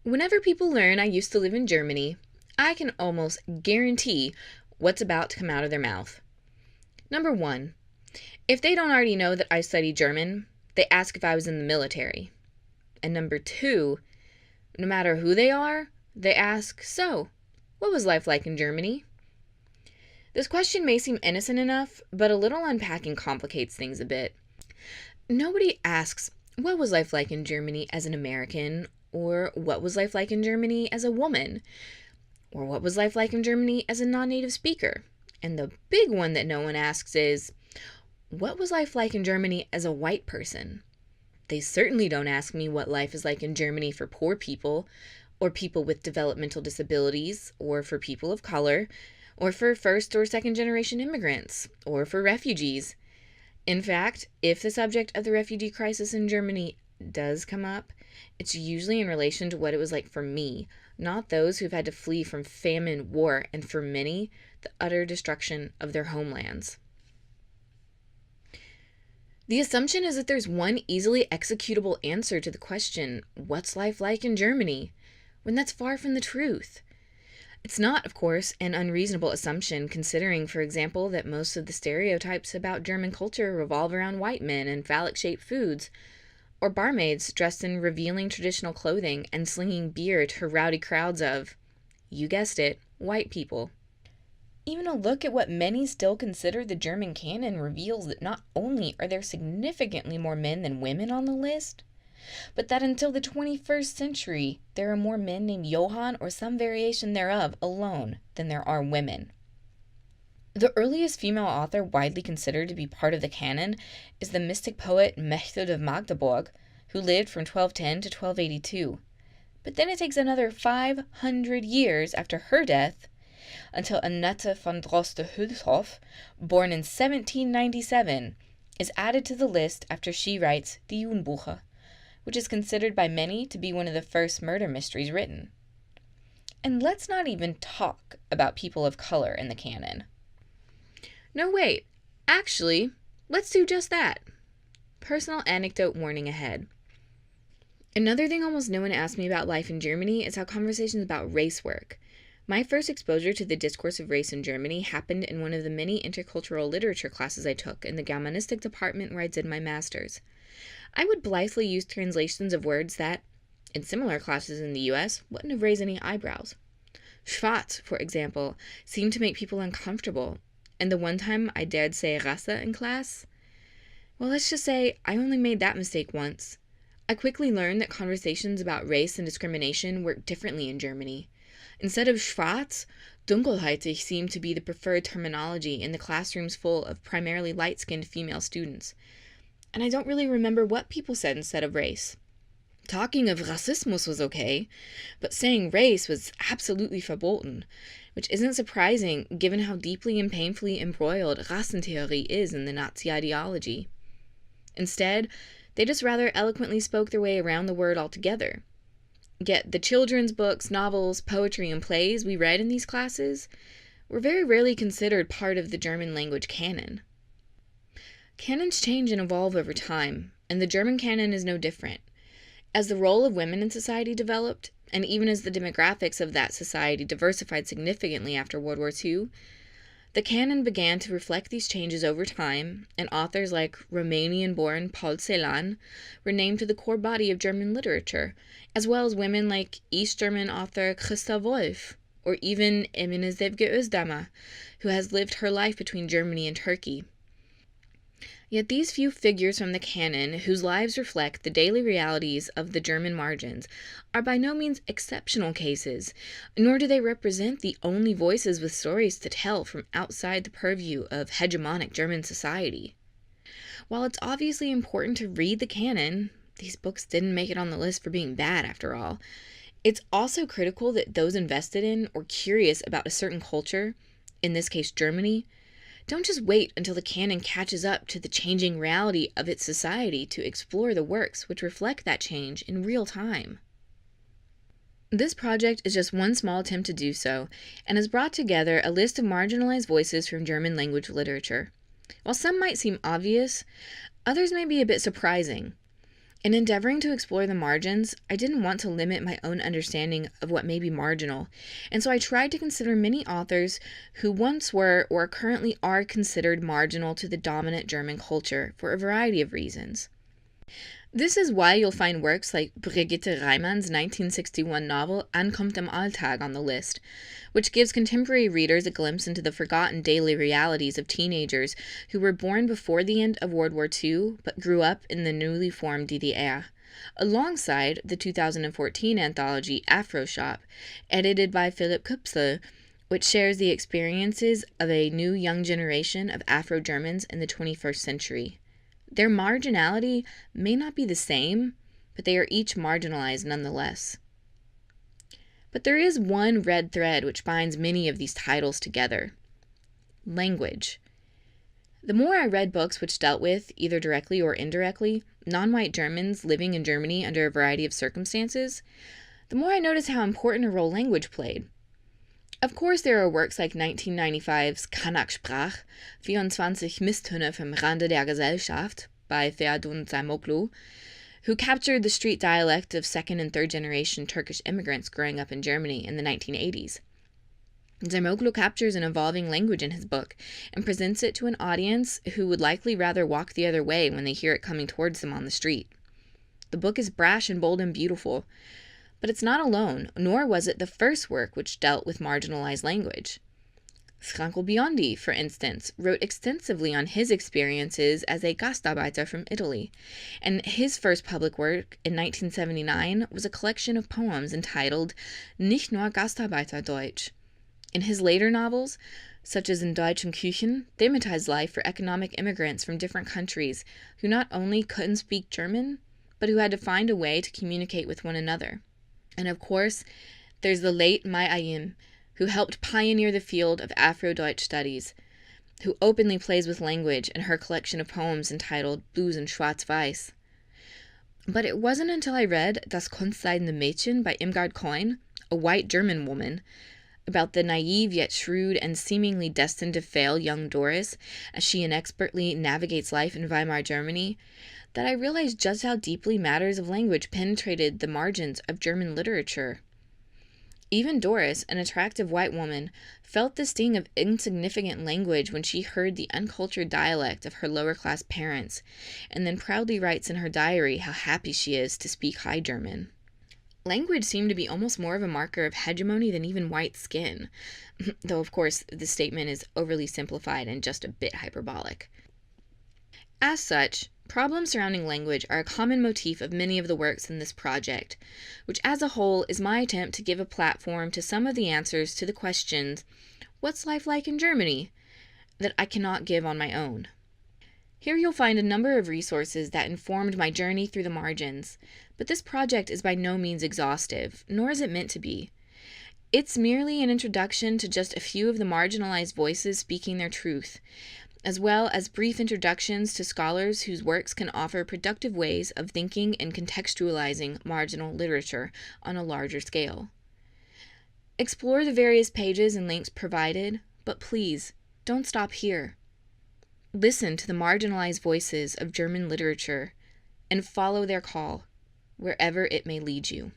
Whenever people learn I used to live in Germany, I can almost guarantee what's about to come out of their mouth. Number one, if they don't already know that I studied German, they ask if I was in the military. And number two, no matter who they are, they ask, so, what was life like in Germany? This question may seem innocent enough, but a little unpacking complicates things a bit. Nobody asks, what was life like in Germany as an American? Or what was life like in Germany as a woman? Or what was life like in Germany as a non-native speaker? And the big one that no one asks is, what was life like in Germany as a white person? They certainly don't ask me what life is like in Germany for poor people, or people with developmental disabilities, or for people of color, or for first or second generation immigrants, or for refugees. In fact, if the subject of the refugee crisis in Germany does come up, it's usually in relation to what it was like for me, not those who've had to flee from famine, war, and for many, the utter destruction of their homelands. The assumption is that there's one easily executable answer to the question, what's life like in Germany? When that's far from the truth. It's not, of course, an unreasonable assumption considering, for example, that most of the stereotypes about German culture revolve around white men and phallic-shaped foods, or barmaids dressed in revealing traditional clothing and slinging beer to rowdy crowds of, you guessed it, white people. Even a look at what many still consider the German canon reveals that not only are there significantly more men than women on the list, but that until the 21st century, there are more men named Johann or some variation thereof alone than there are women. The earliest female author widely considered to be part of the canon is the mystic poet Mechthild of Magdeburg, who lived from 1210 to 1282. But then it takes another 500 years after her death until Annette von Droste-Hülshoff, born in 1797, is added to the list after she writes Die Judenbuche, which is considered by many to be one of the first murder mysteries written. And let's not even talk about people of color in the canon. No, wait. Actually, let's do just that. Personal anecdote warning ahead. Another thing almost no one asks me about life in Germany is how conversations about race work. My first exposure to the discourse of race in Germany happened in one of the many intercultural literature classes I took in the Germanistic department where I did my master's. I would blithely use translations of words that, in similar classes in the US, wouldn't have raised any eyebrows. Schwarz, for example, seemed to make people uncomfortable, and the one time I dared say Rasse in class, well, let's just say I only made that mistake once. I quickly learned that conversations about race and discrimination work differently in Germany. Instead of Schwarz, Dunkelhäutig seemed to be the preferred terminology in the classrooms full of primarily light-skinned female students. And I don't really remember what people said instead of race. Talking of Rassismus was okay, but saying race was absolutely verboten, which isn't surprising given how deeply and painfully embroiled Rassentheorie is in the Nazi ideology. Instead, they just rather eloquently spoke their way around the word altogether. Yet the children's books, novels, poetry, and plays we read in these classes were very rarely considered part of the German language canon. Canons change and evolve over time, and the German canon is no different. As the role of women in society developed, and even as the demographics of that society diversified significantly after World War II, the canon began to reflect these changes over time, and authors like Romanian-born Paul Celan were named to the core body of German literature, as well as women like East German author Christa Wolf, or even Emine Zevge Özdammer, who has lived her life between Germany and Turkey. Yet these few figures from the canon, whose lives reflect the daily realities of the German margins, are by no means exceptional cases, nor do they represent the only voices with stories to tell from outside the purview of hegemonic German society. While it's obviously important to read the canon, these books didn't make it on the list for being bad after all, it's also critical that those invested in or curious about a certain culture, in this case Germany, don't just wait until the canon catches up to the changing reality of its society to explore the works which reflect that change in real time. This project is just one small attempt to do so, and has brought together a list of marginalized voices from German language literature. While some might seem obvious, others may be a bit surprising. In endeavoring to explore the margins, I didn't want to limit my own understanding of what may be marginal, and so I tried to consider many authors who once were or currently are considered marginal to the dominant German culture for a variety of reasons. This is why you'll find works like Brigitte Reimann's 1961 novel Ankommt im Alltag on the list, which gives contemporary readers a glimpse into the forgotten daily realities of teenagers who were born before the end of World War II but grew up in the newly formed DDR, alongside the 2014 anthology Afro Shop, edited by Philipp Küpsel, which shares the experiences of a new young generation of Afro-Germans in the 21st century. Their marginality may not be the same, but they are each marginalized nonetheless. But there is one red thread which binds many of these titles together: language. The more I read books which dealt with, either directly or indirectly, non-white Germans living in Germany under a variety of circumstances, the more I noticed how important a role language played. Of course, there are works like 1995's Kanak-Sprach, 24 Misstöne vom Rande der Gesellschaft by Feridun Zaimoglu, who captured the street dialect of second and third generation Turkish immigrants growing up in Germany in the 1980s. Zaimoglu captures an evolving language in his book and presents it to an audience who would likely rather walk the other way when they hear it coming towards them on the street. The book is brash and bold and beautiful, but it's not alone, nor was it the first work which dealt with marginalized language. Franco Biondi, for instance, wrote extensively on his experiences as a Gastarbeiter from Italy, and his first public work in 1979 was a collection of poems entitled Nicht nur Gastarbeiter Deutsch. In his later novels, such as in Deutschen Küchen, thematized life for economic immigrants from different countries who not only couldn't speak German, but who had to find a way to communicate with one another. And of course, there's the late Mai Ayim, who helped pioneer the field of Afro-Deutsch studies, who openly plays with language in her collection of poems entitled Blues and Schwarz-Weiß. But it wasn't until I read Das Kunstseidene Mädchen by Irmgard Coyne, a white German woman, about the naive yet shrewd and seemingly destined to fail young Doris as she inexpertly navigates life in Weimar Germany, that I realized just how deeply matters of language penetrated the margins of German literature. Even Doris, an attractive white woman, felt the sting of insignificant language when she heard the uncultured dialect of her lower-class parents, and then proudly writes in her diary how happy she is to speak High German. Language seemed to be almost more of a marker of hegemony than even white skin, though of course this statement is overly simplified and just a bit hyperbolic. As such, problems surrounding language are a common motif of many of the works in this project, which as a whole is my attempt to give a platform to some of the answers to the questions, what's life like in Germany, that I cannot give on my own. Here you'll find a number of resources that informed my journey through the margins, but this project is by no means exhaustive, nor is it meant to be. It's merely an introduction to just a few of the marginalized voices speaking their truth, as well as brief introductions to scholars whose works can offer productive ways of thinking and contextualizing marginal literature on a larger scale. Explore the various pages and links provided, but please, don't stop here. Listen to the marginalized voices of German literature and follow their call, wherever it may lead you.